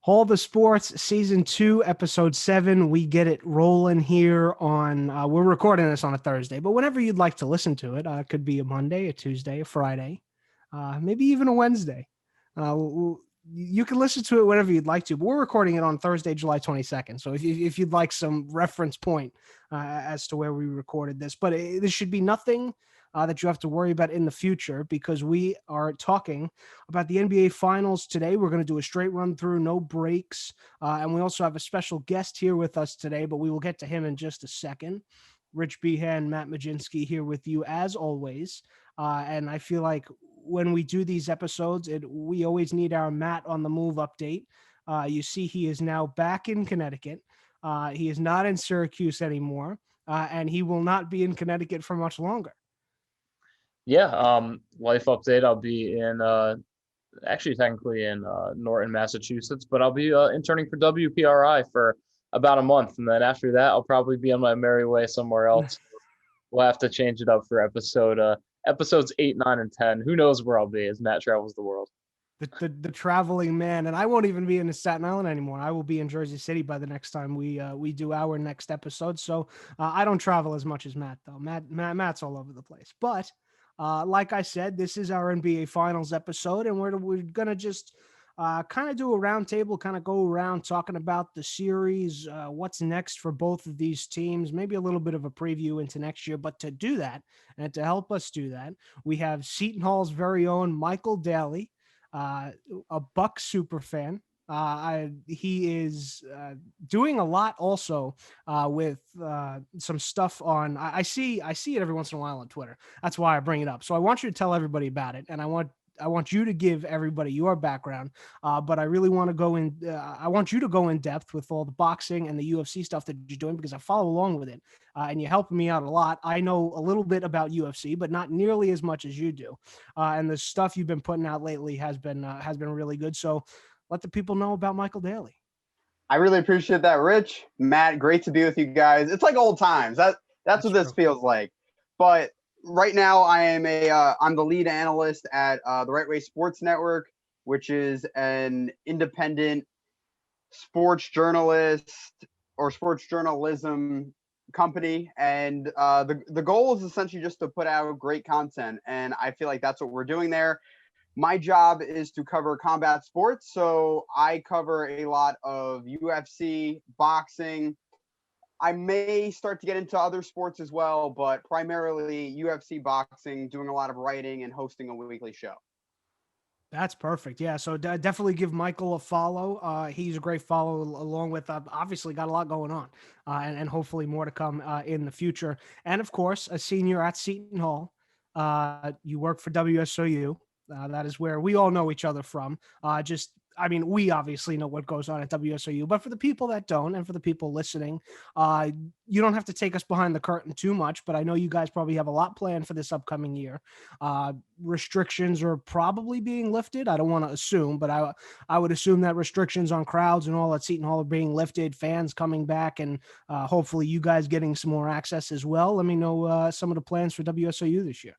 All the Sports Season 2, Episode 7. We get it rolling here on, we're recording this on a Thursday, but whenever you'd like to listen to it, it could be a Monday, a Tuesday, a Friday, maybe even a Wednesday. You can listen to it whenever you'd like to, but we're recording it on Thursday, July 22nd. So if you'd like some reference point as to where we recorded this, but this should be nothing that you have to worry about in the future, because we are talking about the NBA Finals today. We're going to do a straight run through, no breaks. And we also have a special guest here with us today, but we will get to him in just a second. Rich Behan, Matt Majinski here with you as always. And I feel like when we do these episodes, we always need our Matt on the move update. You see, he is now back in Connecticut. He is not in Syracuse anymore, and he will not be in Connecticut for much longer. Yeah, life update. I'll be in actually technically in Norton, Massachusetts, but I'll be interning for WPRI for about a month, and then after that, I'll probably be on my merry way somewhere else. We'll have to change it up for episodes 8, 9, and 10. Who knows where I'll be as Matt travels the world. The traveling man, and I won't even be in Staten Island anymore. I will be in Jersey City by the next time we do our next episode. So I don't travel as much as Matt, though. Matt's all over the place, but. Like I said, this is our NBA Finals episode, and we're going to just kind of do a roundtable, kind of go around talking about the series, what's next for both of these teams, maybe a little bit of a preview into next year. But to do that, and to help us do that, we have Seton Hall's very own Michael Daly, a Buck super fan. He is doing a lot also with some stuff on. I see it every once in a while on Twitter. That's why I bring it up. So I want you to tell everybody about it, and I want you to give everybody your background. But I really want to go in. I want you to go in depth with all the boxing and the UFC stuff that you're doing, because I follow along with it, and you're helping me out a lot. I know a little bit about UFC, but not nearly as much as you do. And the stuff you've been putting out lately has been really good. So let the people know about Michael Daly. I really appreciate that, Rich. Matt, great to be with you guys. It's like old times. That's what this feels like. But right now, I'm the lead analyst at the Right Way Sports Network, which is an independent sports journalist or sports journalism company. And the goal is essentially just to put out great content. And I feel like that's what we're doing there. My job is to cover combat sports, so I cover a lot of UFC, boxing. I may start to get into other sports as well, but primarily UFC, boxing, doing a lot of writing and hosting a weekly show. That's perfect. Yeah, so definitely give Michael a follow. He's a great follow, along with obviously got a lot going on, and hopefully more to come in the future. And of course, a senior at Seton Hall. You work for WSOU. That is where we all know each other from. We obviously know what goes on at WSOU, but for the people that don't, and for the people listening, you don't have to take us behind the curtain too much, but I know you guys probably have a lot planned for this upcoming year. Restrictions are probably being lifted. I don't want to assume, but I would assume that restrictions on crowds and all at Seton Hall are being lifted, fans coming back, and hopefully you guys getting some more access as well. Let me know some of the plans for WSOU this year.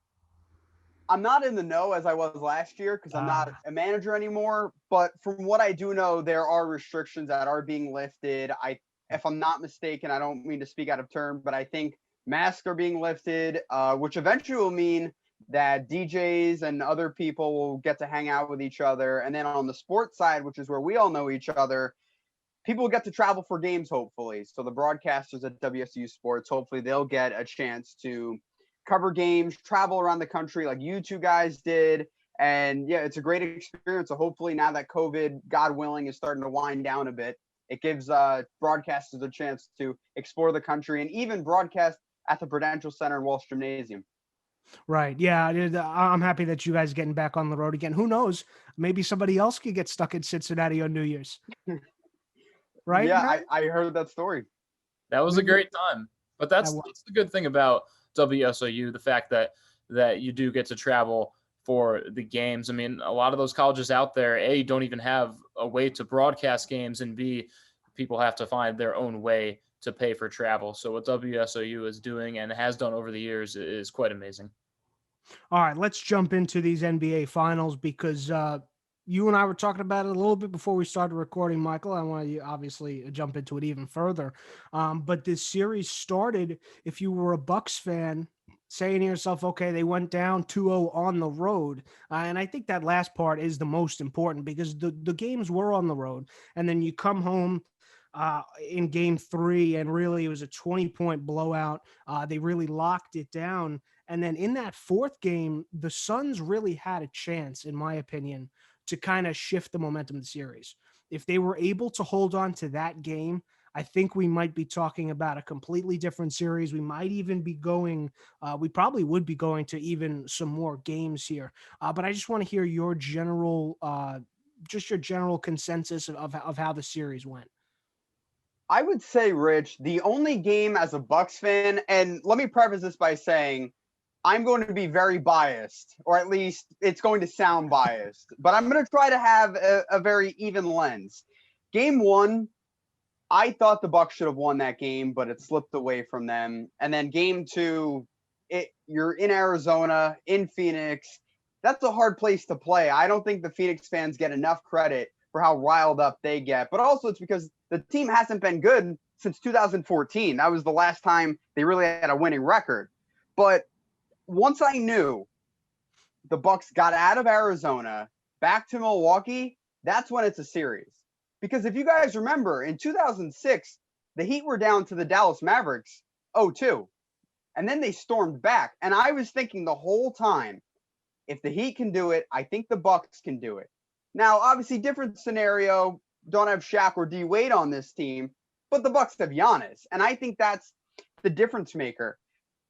I'm not in the know as I was last year because I'm not a manager anymore. But from what I do know, there are restrictions that are being lifted. If I'm not mistaken, I don't mean to speak out of turn, but I think masks are being lifted, which eventually will mean that DJs and other people will get to hang out with each other. And then on the sports side, which is where we all know each other, people will get to travel for games, hopefully. So the broadcasters at WSU Sports, hopefully they'll get a chance to cover games, travel around the country like you two guys did. And yeah, it's a great experience. So hopefully now that COVID, God willing, is starting to wind down a bit, it gives broadcasters a chance to explore the country and even broadcast at the Prudential Center and Walsh Gymnasium. Right. Yeah. I'm happy that you guys are getting back on the road again. Who knows? Maybe somebody else could get stuck in Cincinnati on New Year's. Right? Yeah, I heard that story. That was a great time. But that's the good thing about WSOU, the fact that you do get to travel for the games. I mean, a lot of those colleges out there, A, don't even have a way to broadcast games, and B, people have to find their own way to pay for travel. So what WSOU is doing and has done over the years is quite amazing. All right, let's jump into these NBA finals, because you and I were talking about it a little bit before we started recording, Michael. I want to obviously jump into it even further. But this series started, if you were a Bucks fan, saying to yourself, okay, they went down 2-0 on the road. And I think that last part is the most important because the games were on the road. And then you come home in game 3, and really it was a 20-point blowout. They really locked it down. And then in that fourth game, the Suns really had a chance, in my opinion, to kind of shift the momentum of the series. If they were able to hold on to that game, I think we might be talking about a completely different series. We might even be going, we probably would be going to even some more games here. But I just want to hear your general, just your general consensus of how the series went. I would say, Rich, the only game as a Bucks fan, and let me preface this by saying I'm going to be very biased, or at least it's going to sound biased, but I'm going to try to have a very even lens. Game 1, I thought the Bucks should have won that game, but it slipped away from them. And then game 2, you're in Arizona, in Phoenix. That's a hard place to play. I don't think the Phoenix fans get enough credit for how riled up they get. But also it's because the team hasn't been good since 2014. That was the last time they really had a winning record. But once I knew the Bucks got out of Arizona, back to Milwaukee, that's when it's a series. Because if you guys remember, in 2006, the Heat were down to the Dallas Mavericks 0-2. And then they stormed back. And I was thinking the whole time, if the Heat can do it, I think the Bucks can do it. Now, obviously, different scenario. Don't have Shaq or D Wade on this team, but the Bucks have Giannis. And I think that's the difference maker.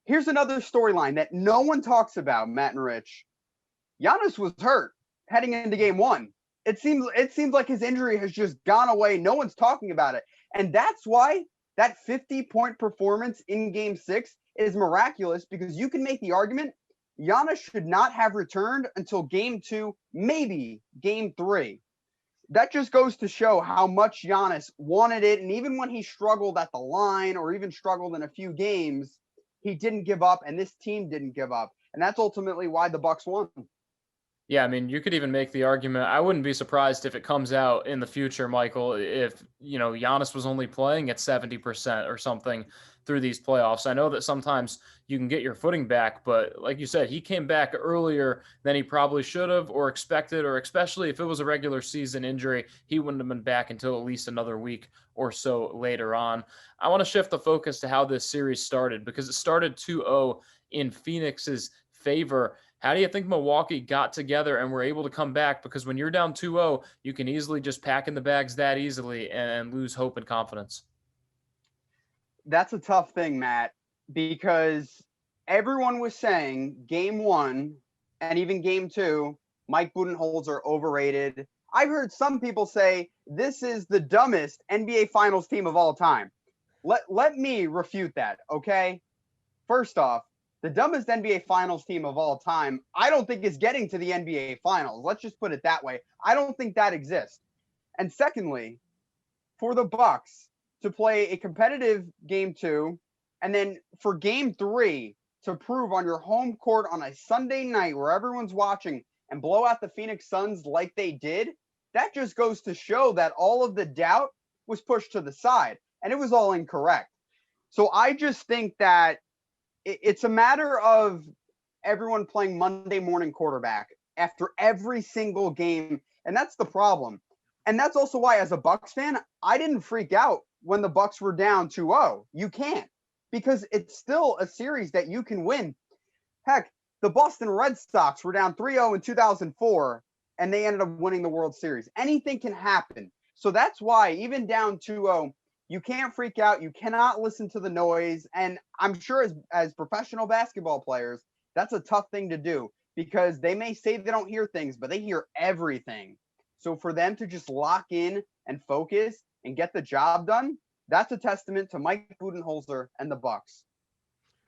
Here's another storyline that no one talks about, Matt and Rich. Giannis was hurt heading into game 1. It seems like his injury has just gone away. No one's talking about it. And that's why that 50-point performance in game 6 is miraculous, because you can make the argument Giannis should not have returned until game 2, maybe game 3. That just goes to show how much Giannis wanted it. And even when he struggled at the line or even struggled in a few games, he didn't give up, and this team didn't give up. And that's ultimately why the Bucks won. Yeah, I mean, you could even make the argument. I wouldn't be surprised if it comes out in the future, Michael, if, Giannis was only playing at 70% or something through these playoffs. I know that sometimes you can get your footing back, but like you said, he came back earlier than he probably should have or expected, or especially if it was a regular season injury, he wouldn't have been back until at least another week or so later on. I want to shift the focus to how this series started, because it started 2-0 in Phoenix's favor. How do you think Milwaukee got together and were able to come back? Because when you're down 2-0, you can easily just pack in the bags that easily and lose hope and confidence. That's a tough thing, Matt, because everyone was saying game 1 and even game 2, Mike Budenholzer overrated. I've heard some people say this is the dumbest NBA Finals team of all time. Let me refute that, okay? First off, the dumbest NBA Finals team of all time, I don't think is getting to the NBA Finals. Let's just put it that way. I don't think that exists. And secondly, for the Bucks to play a competitive game 2, and then for game 3 to prove on your home court on a Sunday night where everyone's watching and blow out the Phoenix Suns like they did, that just goes to show that all of the doubt was pushed to the side, and it was all incorrect. So I just think that it's a matter of everyone playing Monday morning quarterback after every single game. And that's the problem. And that's also why, as a Bucks fan, I didn't freak out when the Bucks were down 2-0. You can't, because it's still a series that you can win. Heck, the Boston Red Sox were down 3-0 in 2004, and they ended up winning the World Series. Anything can happen. So that's why, even down 2-0, you can't freak out. You cannot listen to the noise. And I'm sure as professional basketball players, that's a tough thing to do, because they may say they don't hear things, but they hear everything. So for them to just lock in and focus and get the job done, that's a testament to Mike Budenholzer and the Bucks.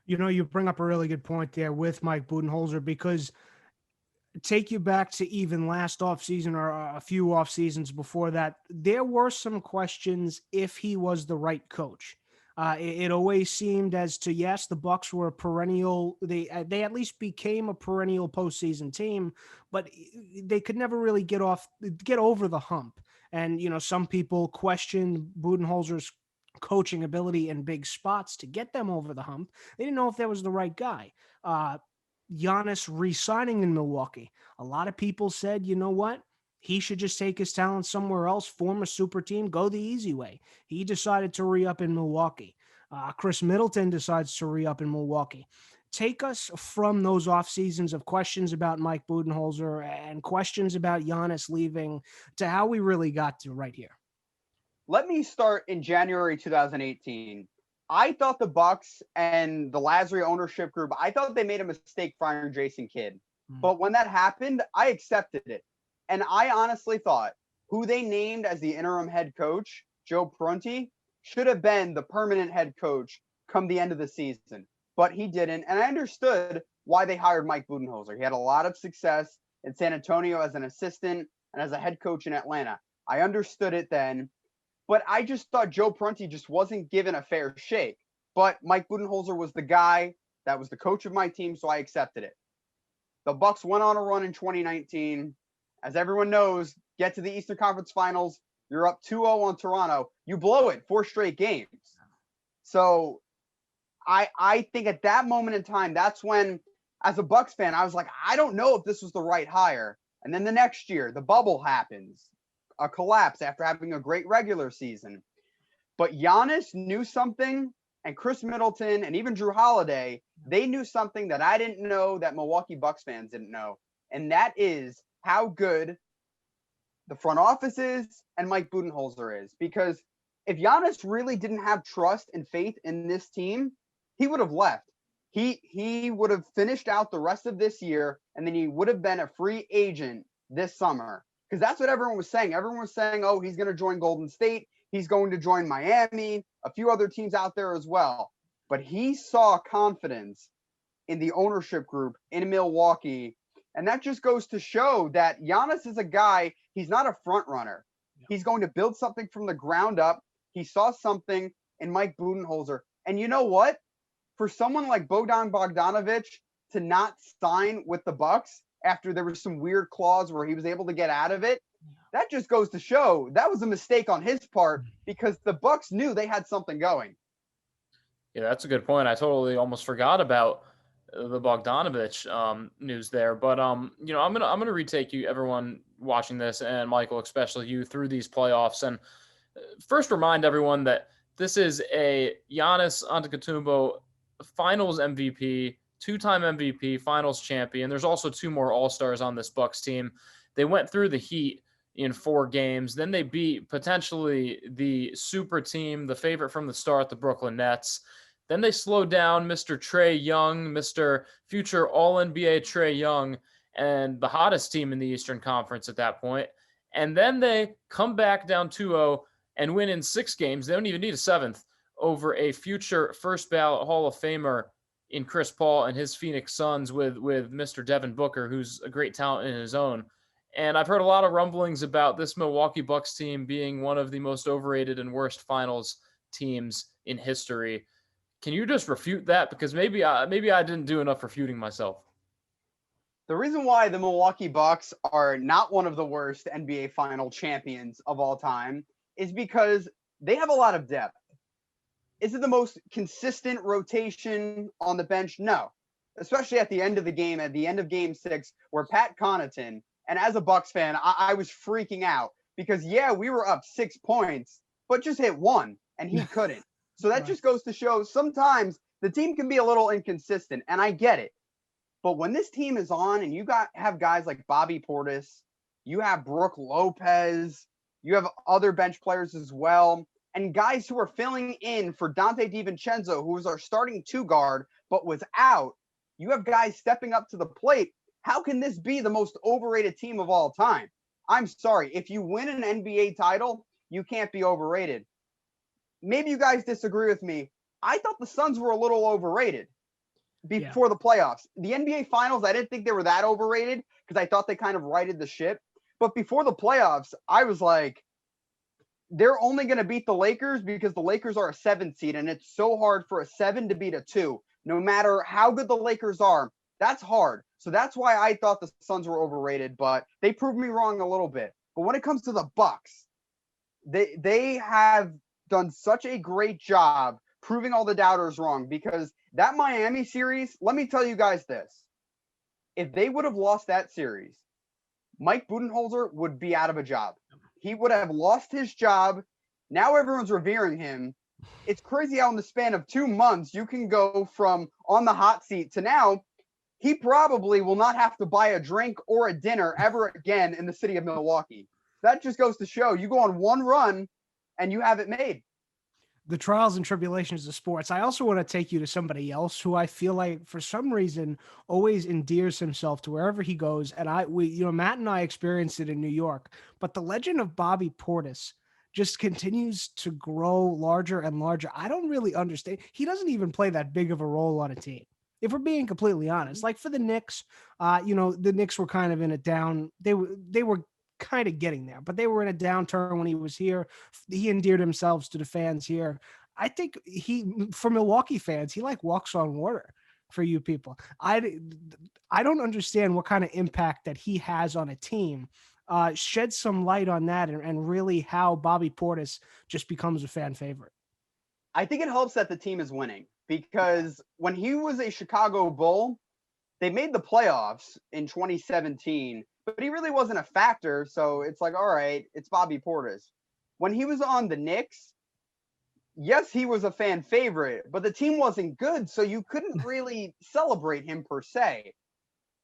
You bring up a really good point there with Mike Budenholzer, because take you back to even last offseason or a few off seasons before that, there were some questions if he was the right coach. It always seemed as to, yes, the Bucks were a perennial. They at least became a perennial postseason team, but they could never really get over the hump. And some people questioned Budenholzer's coaching ability in big spots to get them over the hump. They didn't know if that was the right guy. Giannis re-signing in Milwaukee. A lot of people said, you know what? He should just take his talent somewhere else, form a super team, go the easy way. He decided to re-up in Milwaukee. Chris Middleton decides to re-up in Milwaukee. Take us from those off seasons of questions about Mike Budenholzer and questions about Giannis leaving to how we really got to right here. Let me start in January 2018. I thought the Bucks and the Lazary ownership group, I thought they made a mistake firing Jason Kidd. But when that happened, I accepted it. And I honestly thought who they named as the interim head coach, Joe Prunty, should have been the permanent head coach come the end of the season. But he didn't. And I understood why they hired Mike Budenholzer. He had a lot of success in San Antonio as an assistant and as a head coach in Atlanta. I understood it then. But I just thought Joe Prunty just wasn't given a fair shake. But Mike Budenholzer was the guy that was the coach of my team, so I accepted it. The Bucks went on a run in 2019. As everyone knows, get to the Eastern Conference Finals. You're up 2-0 on Toronto. You blow it 4 straight games. So I think at that moment in time, that's when, as a Bucks fan, I was like, I don't know if this was the right hire. And then the next year, the bubble happens, a collapse after having a great regular season. But Giannis knew something, and Chris Middleton and even Drew Holiday, they knew something that I didn't know, that Milwaukee Bucks fans didn't know. And that is how good the front office is and Mike Budenholzer is. Because if Giannis really didn't have trust and faith in this team, he would have left. He would have finished out the rest of this year, and then he would have been a free agent this summer. Because that's what everyone was saying. Everyone was saying, oh, he's going to join Golden State. He's going to join Miami, a few other teams out there as well. But he saw confidence in the ownership group in Milwaukee. And that just goes to show that Giannis is a guy, he's not a front runner. He's going to build something from the ground up. He saw something in Mike Budenholzer. And you know what? For someone like Bogdan Bogdanovic to not sign with the Bucks after there was some weird clause where he was able to get out of it, that just goes to show that was a mistake on his part, because the Bucks knew they had something going. Yeah, that's a good point. I totally almost forgot about the Bogdanovic news there, but I'm gonna retake you, everyone watching this, and Michael, especially you, through these playoffs, and first remind everyone that this is a Giannis Antetokounmpo Finals MVP, 2-time MVP, Finals champion. There's also 2 more All-Stars on this Bucks team. They went through the Heat in 4 games. Then they beat potentially the super team, the favorite from the start, the Brooklyn Nets. Then they slowed down Mr. Trae Young, Mr. future All-NBA Trae Young, and the hottest team in the Eastern Conference at that point. And then they come back down 2-0 and win in 6 games. They don't even need a 7th over a future first ballot Hall of Famer in Chris Paul and his Phoenix Suns with Mr. Devin Booker, who's a great talent in his own. And I've heard a lot of rumblings about this Milwaukee Bucks team being one of the most overrated and worst finals teams in history. Can you just refute that? Because maybe I didn't do enough refuting myself. The reason why the Milwaukee Bucks are not one of the worst NBA final champions of all time is because they have a lot of depth. Is it the most consistent rotation on the bench? No. Especially at the end of the game, at the end of game 6, where Pat Connaughton, and as a Bucks fan, I was freaking out because, yeah, we were up 6 points, but just hit 1, and he couldn't. So that just goes to show sometimes the team can be a little inconsistent, and I get it. But when this team is on and you have guys like Bobby Portis, you have Brook Lopez, you have other bench players as well, and guys who are filling in for Dante DiVincenzo, who was our starting 2 guard, but was out. You have guys stepping up to the plate. How can this be the most overrated team of all time? I'm sorry. If you win an NBA title, you can't be overrated. Maybe you guys disagree with me. I thought the Suns were a little overrated before the playoffs. The NBA Finals, I didn't think they were that overrated because I thought they kind of righted the ship. But before the playoffs, I was like, they're only going to beat the Lakers because the Lakers are a 7 seed, and it's so hard for a 7 to beat a 2. No matter how good the Lakers are, that's hard. So that's why I thought the Suns were overrated, but they proved me wrong a little bit. But when it comes to the Bucks, they have done such a great job proving all the doubters wrong, because that Miami series, let me tell you guys this. If they would have lost that series, Mike Budenholzer would be out of a job. He would have lost his job. Now everyone's revering him. It's crazy how in the span of 2 months, you can go from on the hot seat to now he probably will not have to buy a drink or a dinner ever again in the city of Milwaukee. That just goes to show you go on one run and you have it made. The trials and tribulations of sports. I also want to take you to somebody else who I feel like for some reason always endears himself to wherever he goes. And Matt and I experienced it in New York, but the legend of Bobby Portis just continues to grow larger and larger. I don't really understand. He doesn't even play that big of a role on a team, if we're being completely honest. Like for the Knicks, the Knicks were kind of in a down. They were kind of getting there, but they were in a downturn when he was here. He endeared himself to the fans here. I think for Milwaukee fans, he like walks on water for you people. I don't understand what kind of impact that he has on a team. Shed some light on that and really how Bobby Portis just becomes a fan favorite. I think it helps that the team is winning, because when he was a Chicago Bull, they made the playoffs in 2017, but he really wasn't a factor. So it's like, all right, it's Bobby Portis. When he was on the Knicks, yes, he was a fan favorite, but the team wasn't good, so you couldn't really celebrate him per se.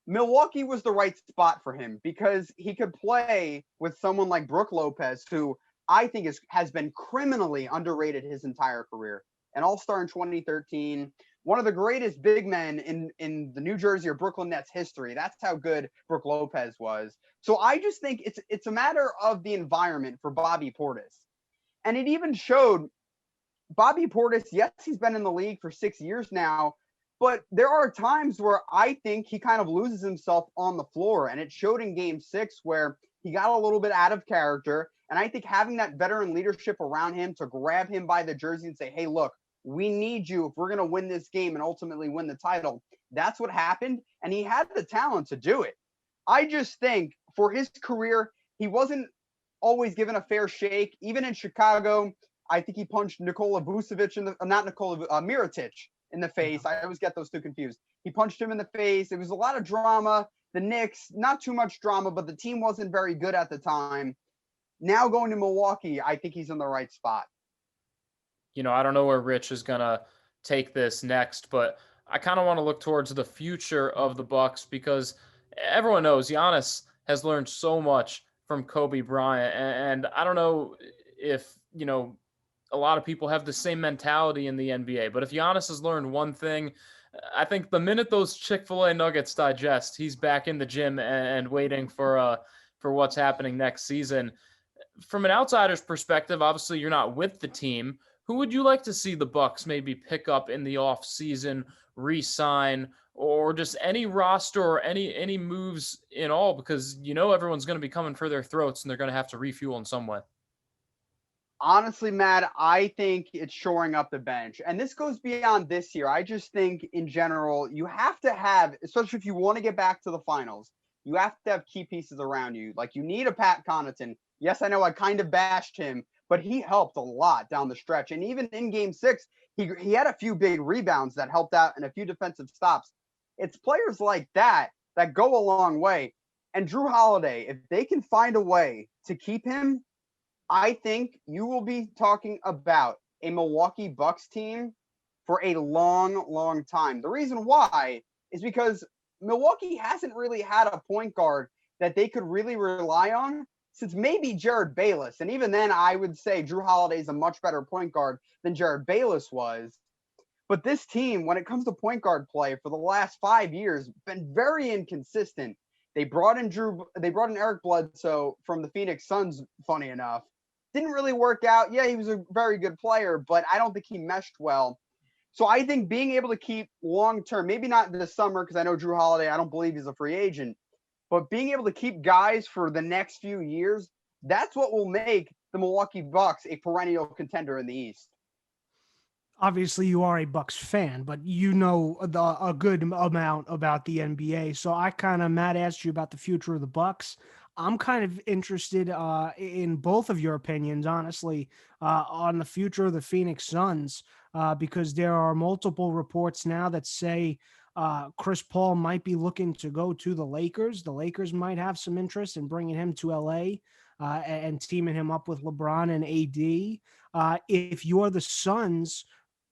Milwaukee was the right spot for him because he could play with someone like Brook Lopez, who I think has been criminally underrated his entire career. An all-star in 2013, one of the greatest big men in the New Jersey or Brooklyn Nets history. That's how good Brook Lopez was. So I just think it's a matter of the environment for Bobby Portis. And it even showed Bobby Portis, yes, he's been in the league for 6 years now, but there are times where I think he kind of loses himself on the floor. And it showed in game 6 where he got a little bit out of character. And I think having that veteran leadership around him to grab him by the jersey and say, hey, look, we need you if we're going to win this game and ultimately win the title. That's what happened. And he had the talent to do it. I just think for his career, he wasn't always given a fair shake. Even in Chicago, I think he punched Nikola Vucevic Mirotic in the face. I always get those two confused. He punched him in the face. It was a lot of drama. The Knicks, not too much drama, but the team wasn't very good at the time. Now going to Milwaukee, I think he's in the right spot. I don't know where Rich is going to take this next, but I kind of want to look towards the future of the Bucks, because everyone knows Giannis has learned so much from Kobe Bryant. And I don't know if, a lot of people have the same mentality in the NBA, but if Giannis has learned one thing, I think the minute those Chick-fil-A nuggets digest, he's back in the gym and waiting for what's happening next season. From an outsider's perspective, obviously you're not with the team. Who would you like to see the Bucks maybe pick up in the offseason, re-sign, or just any roster or any moves in all? Because everyone's going to be coming for their throats and they're going to have to refuel in some way. Honestly, Matt, I think it's shoring up the bench. And this goes beyond this year. I just think in general, you have to have, especially if you want to get back to the finals, you have to have key pieces around you. Like you need a Pat Connaughton. Yes, I know I kind of bashed him, but he helped a lot down the stretch. And even in game 6, he had a few big rebounds that helped out and a few defensive stops. It's players like that go a long way. And Drew Holiday, if they can find a way to keep him, I think you will be talking about a Milwaukee Bucks team for a long, long time. The reason why is because Milwaukee hasn't really had a point guard that they could really rely on since maybe Jared Bayless. And even then, I would say Drew Holiday is a much better point guard than Jared Bayless was. But this team, when it comes to point guard play for the last 5 years, been very inconsistent. They brought in Eric Bledsoe from the Phoenix Suns, funny enough. Didn't really work out. Yeah, he was a very good player, but I don't think he meshed well. So I think being able to keep long-term, maybe not this summer, because I know Drew Holiday, I don't believe he's a free agent, but being able to keep guys for the next few years, that's what will make the Milwaukee Bucks a perennial contender in the East. Obviously you are a Bucks fan, but you know a good amount about the NBA. So Matt asked you about the future of the Bucks. I'm kind of interested in both of your opinions, honestly, on the future of the Phoenix Suns, because there are multiple reports now that say Chris Paul might be looking to go to the Lakers. The Lakers might have some interest in bringing him to LA and teaming him up with LeBron and AD. If you're the Suns,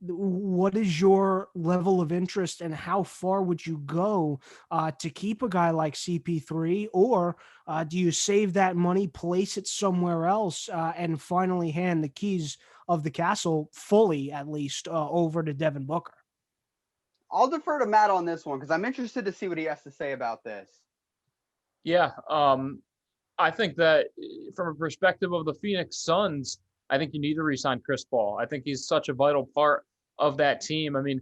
what is your level of interest and how far would you go to keep a guy like CP3, or do you save that money, place it somewhere else, and finally hand the keys of the castle fully, at least, over to Devin Booker? I'll defer to Matt on this one because I'm interested to see what he has to say about this. Yeah, I think that from a perspective of the Phoenix Suns, I think you need to re-sign Chris Paul. I think he's such a vital part of that team. I mean,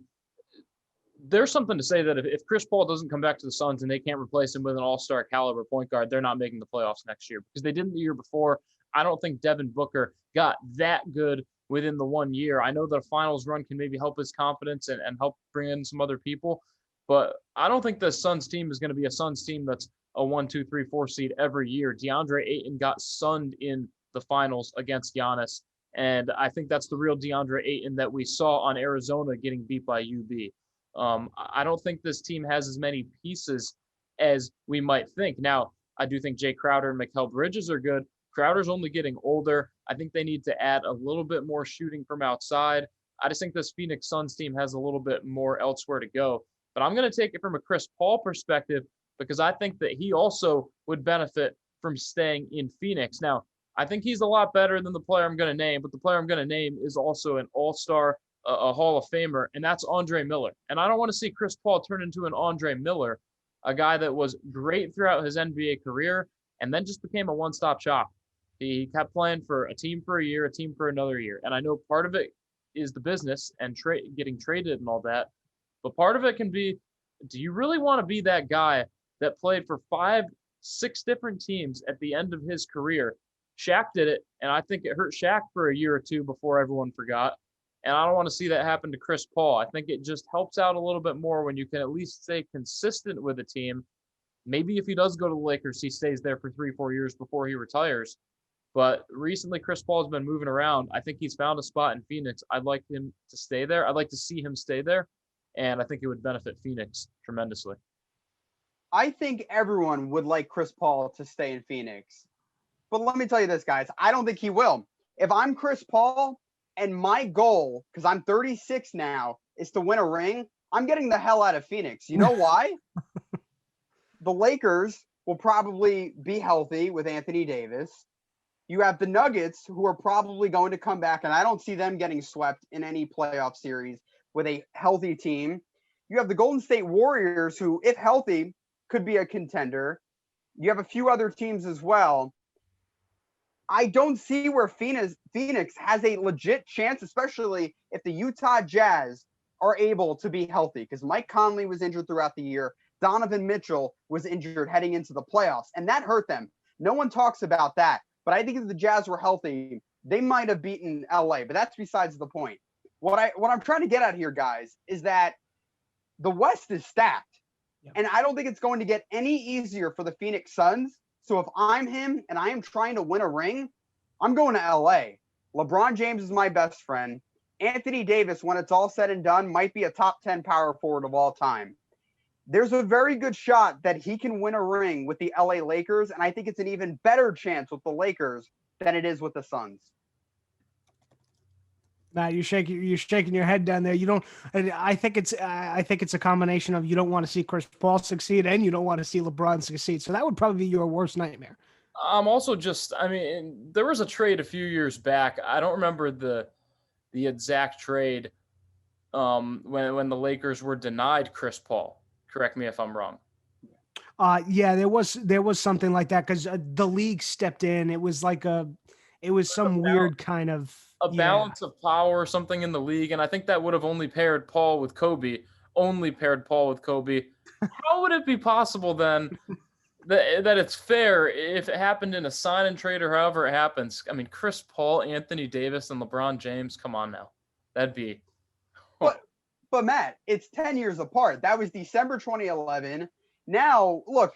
there's something to say that if Chris Paul doesn't come back to the Suns and they can't replace him with an all-star caliber point guard, they're not making the playoffs next year because they didn't the year before. I don't think Devin Booker got that good within the 1 year. I know that a finals run can maybe help his confidence and help bring in some other people, but I don't think the Suns team is going to be a Suns team that's a 1, 2, 3, 4 seed every year. DeAndre Ayton got sunned in the finals against Giannis. And I think that's the real DeAndre Ayton that we saw on Arizona getting beat by UB. I don't think this team has as many pieces as we might think. Now, I do think Jay Crowder and Mikal Bridges are good. Crowder's only getting older. I think they need to add a little bit more shooting from outside. I just think this Phoenix Suns team has a little bit more elsewhere to go. But I'm going to take it from a Chris Paul perspective because I think that he also would benefit from staying in Phoenix. Now, I think he's a lot better than the player I'm going to name, but the player I'm going to name is also an all-star, a Hall of Famer, and that's Andre Miller. And I don't want to see Chris Paul turn into an Andre Miller, a guy that was great throughout his NBA career and then just became a one-stop shop. He kept playing for a team for a year, a team for another year. And I know part of it is the business and getting traded and all that, but part of it can be, do you really want to be that guy that played for 5, 6 different teams at the end of his career? Shaq did it, and I think it hurt Shaq for a year or two before everyone forgot. And I don't want to see that happen to Chris Paul. I think it just helps out a little bit more when you can at least stay consistent with a team. Maybe if he does go to the Lakers, he stays there for 3, 4 years before he retires. But recently, Chris Paul has been moving around. I think he's found a spot in Phoenix. I'd like him to stay there. I'd like to see him stay there, and I think it would benefit Phoenix tremendously. I think everyone would like Chris Paul to stay in Phoenix. But let me tell you this, guys. I don't think he will. If I'm Chris Paul and my goal, because I'm 36 now, is to win a ring, I'm getting the hell out of Phoenix. You know why? The Lakers will probably be healthy with Anthony Davis. You have the Nuggets, who are probably going to come back, and I don't see them getting swept in any playoff series with a healthy team. You have the Golden State Warriors, who, if healthy, could be a contender. You have a few other teams as well. I don't see where Phoenix has a legit chance, especially if the Utah Jazz are able to be healthy, because Mike Conley was injured throughout the year. Donovan Mitchell was injured heading into the playoffs, and that hurt them. No one talks about that. But I think if the Jazz were healthy, they might have beaten LA, but that's besides the point. What I'm trying to get at here, guys, is that the West is stacked. Yeah. And I don't think it's going to get any easier for the Phoenix Suns. So if I'm him and I am trying to win a ring, I'm going to LA. LeBron James is my best friend. Anthony Davis, when it's all said and done, might be a top 10 power forward of all time. There's a very good shot that he can win a ring with the LA Lakers, and I think it's an even better chance with the Lakers than it is with the Suns. Matt, you're shaking your head down there. You don't. I think it's a combination of you don't want to see Chris Paul succeed and you don't want to see LeBron succeed. So that would probably be your worst nightmare. I'm also there was a trade a few years back. I don't remember the exact trade when the Lakers were denied Chris Paul. Correct me if I'm wrong. Yeah, there was something like that because the league stepped in. It was some weird kind of balance of power or something in the league, and I think that would have only paired Paul with Kobe. How would it be possible then that it's fair if it happened in a sign and trade or however it happens. I mean, Chris Paul, Anthony Davis, and LeBron James. Come on now, that'd be. But Matt, it's 10 years apart. That was December 2011. Now, look,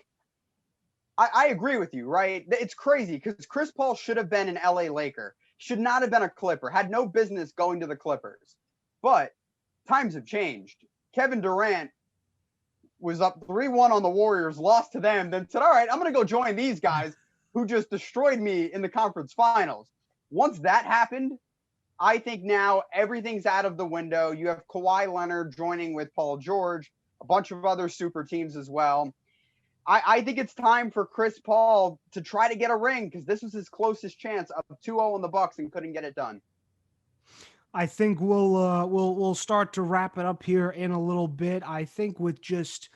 I agree with you, right? It's crazy because Chris Paul should have been an LA Laker, should not have been a Clipper, had no business going to the Clippers. But times have changed. Kevin Durant was up 3-1 on the Warriors, lost to them, then said, all right, I'm going to go join these guys who just destroyed me in the conference finals. Once that happened, I think now everything's out of the window. You have Kawhi Leonard joining with Paul George, a bunch of other super teams as well. I think it's time for Chris Paul to try to get a ring because this was his closest chance of 2-0 in the Bucks and couldn't get it done. I think we'll start to wrap it up here in a little bit. I think with just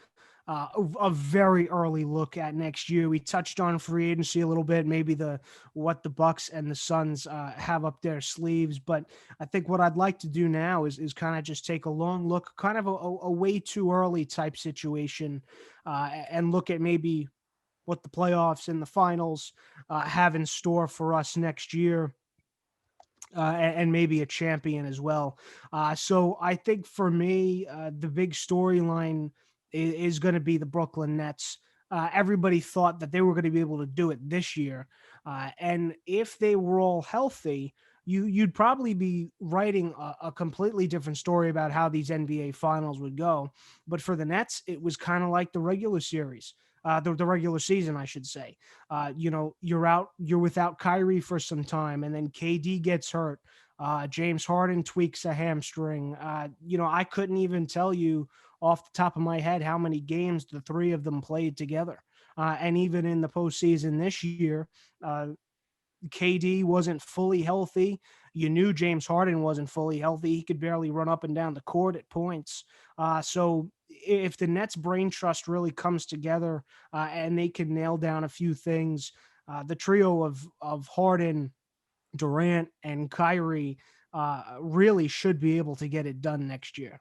a very early look at next year. We touched on free agency a little bit, maybe what the Bucks and the Suns have up their sleeves. But I think what I'd like to do now is kind of just take a long look, kind of a way too early type situation, and look at maybe what the playoffs and the finals have in store for us next year. And maybe a champion as well. So I think for me, the big storyline is going to be the Brooklyn Nets. Everybody thought that they were going to be able to do it this year. And if they were all healthy, you'd probably be writing a completely different story about how these NBA finals would go. But for the Nets, it was kind of like the regular series. The regular season, I should say. You're without Kyrie for some time, and then KD gets hurt. James Harden tweaks a hamstring. I couldn't even tell you off the top of my head how many games the three of them played together. And even in the postseason this year, KD wasn't fully healthy. You knew James Harden wasn't fully healthy. He could barely run up and down the court at points. So if the Nets brain trust really comes together and they can nail down a few things, the trio of Harden, Durant, and Kyrie really should be able to get it done next year.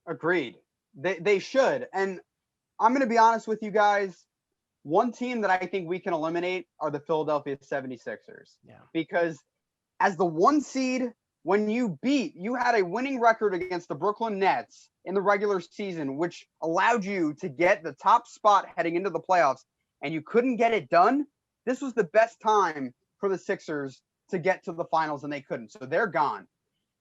Agreed. They should. And I'm going to be honest with you guys. One team that I think we can eliminate are the Philadelphia 76ers. Yeah. Because as the 1 seed, when you had a winning record against the Brooklyn Nets in the regular season, which allowed you to get the top spot heading into the playoffs, and you couldn't get it done, this was the best time for the Sixers to get to the finals, and they couldn't. So they're gone.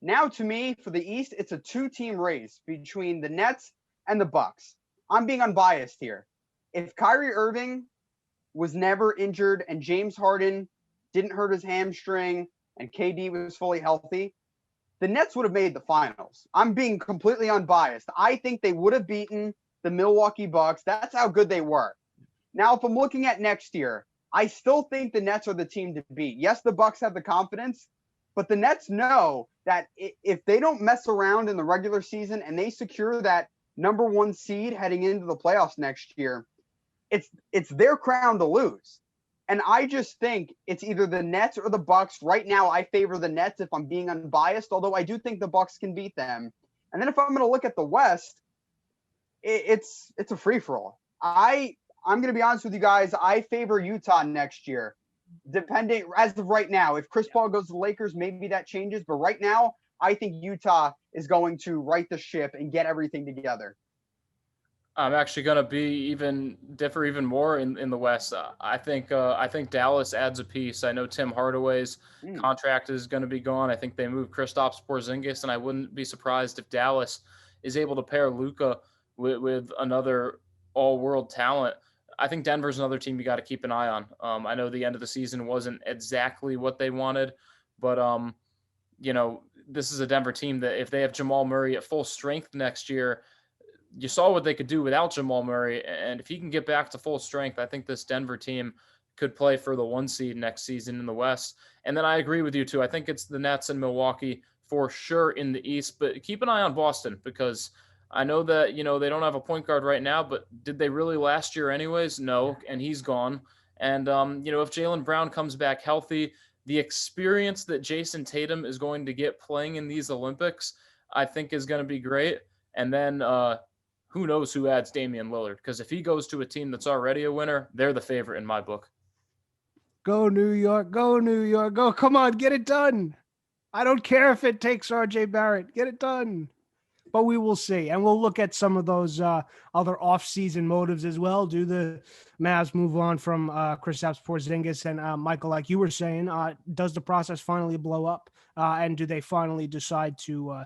Now, to me, for the East, it's a 2-team race between the Nets and the Bucks. I'm being unbiased here. If Kyrie Irving was never injured and James Harden didn't hurt his hamstring and KD was fully healthy, the Nets would have made the finals. I'm being completely unbiased. I think they would have beaten the Milwaukee Bucks. That's how good they were. Now, if I'm looking at next year, I still think the Nets are the team to beat. Yes, the Bucks have the confidence, but the Nets know that if they don't mess around in the regular season and they secure that number 1 seed heading into the playoffs next year, it's their crown to lose. And I just think it's either the Nets or the Bucks. Right now, I favor the Nets if I'm being unbiased, although I do think the Bucks can beat them. And then if I'm going to look at the West, it's a free-for-all. I'm going to be honest with you guys. I favor Utah next year. Depending, as of right now, if Chris Paul goes to the Lakers, maybe that changes. But right now, I think Utah is going to right the ship and get everything together. I'm actually going to differ even more in the West. I think Dallas adds a piece. I know Tim Hardaway's contract is going to be gone. I think they moved Kristaps Porzingis, and I wouldn't be surprised if Dallas is able to pair Luka with another all-world talent. I think Denver's another team you got to keep an eye on. I know the end of the season wasn't exactly what they wanted, but this is a Denver team that if they have Jamal Murray at full strength next year, you saw what they could do without Jamal Murray. And if he can get back to full strength, I think this Denver team could play for the 1 seed next season in the West. And then I agree with you too. I think it's the Nets and Milwaukee for sure in the East, but keep an eye on Boston because I know that, they don't have a point guard right now, but did they really last year anyways? No. And he's gone. And, if Jaylen Brown comes back healthy, the experience that Jason Tatum is going to get playing in these Olympics, I think is going to be great. And then, who knows who adds Damian Lillard? Because if he goes to a team that's already a winner, they're the favorite in my book. Go New York, go New York, go. Come on, get it done. I don't care if it takes RJ Barrett. Get it done. But we will see. And we'll look at some of those other off-season motives as well. Do the Mavs move on from Kristaps Porzingis? And Michael, like you were saying, does the process finally blow up? And do they finally decide to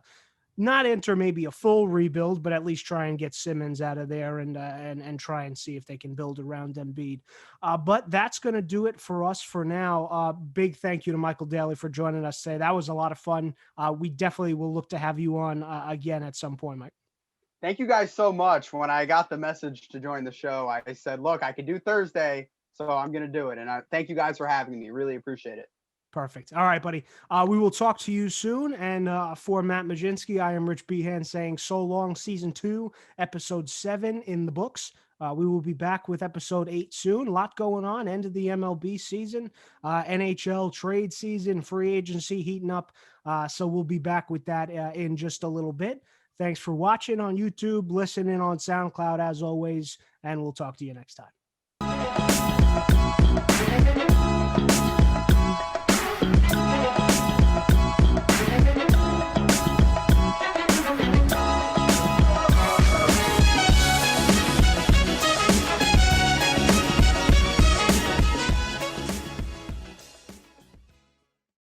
not enter maybe a full rebuild, but at least try and get Simmons out of there and try and see if they can build around Embiid. But that's going to do it for us for now. Big thank you to Michael Daly for joining us today. That was a lot of fun. We definitely will look to have you on again at some point, Mike. Thank you guys so much. When I got the message to join the show, I said, look, I can do Thursday, so I'm going to do it. And I thank you guys for having me. Really appreciate it. Perfect. All right, buddy. We will talk to you soon. And for Matt Majinski, I am Rich Behan saying so long. Season 2, episode 7 in the books. We will be back with episode 8 soon. A lot going on. End of the MLB season, NHL trade season, free agency heating up. So we'll be back with that in just a little bit. Thanks for watching on YouTube, listening on SoundCloud as always, and we'll talk to you next time.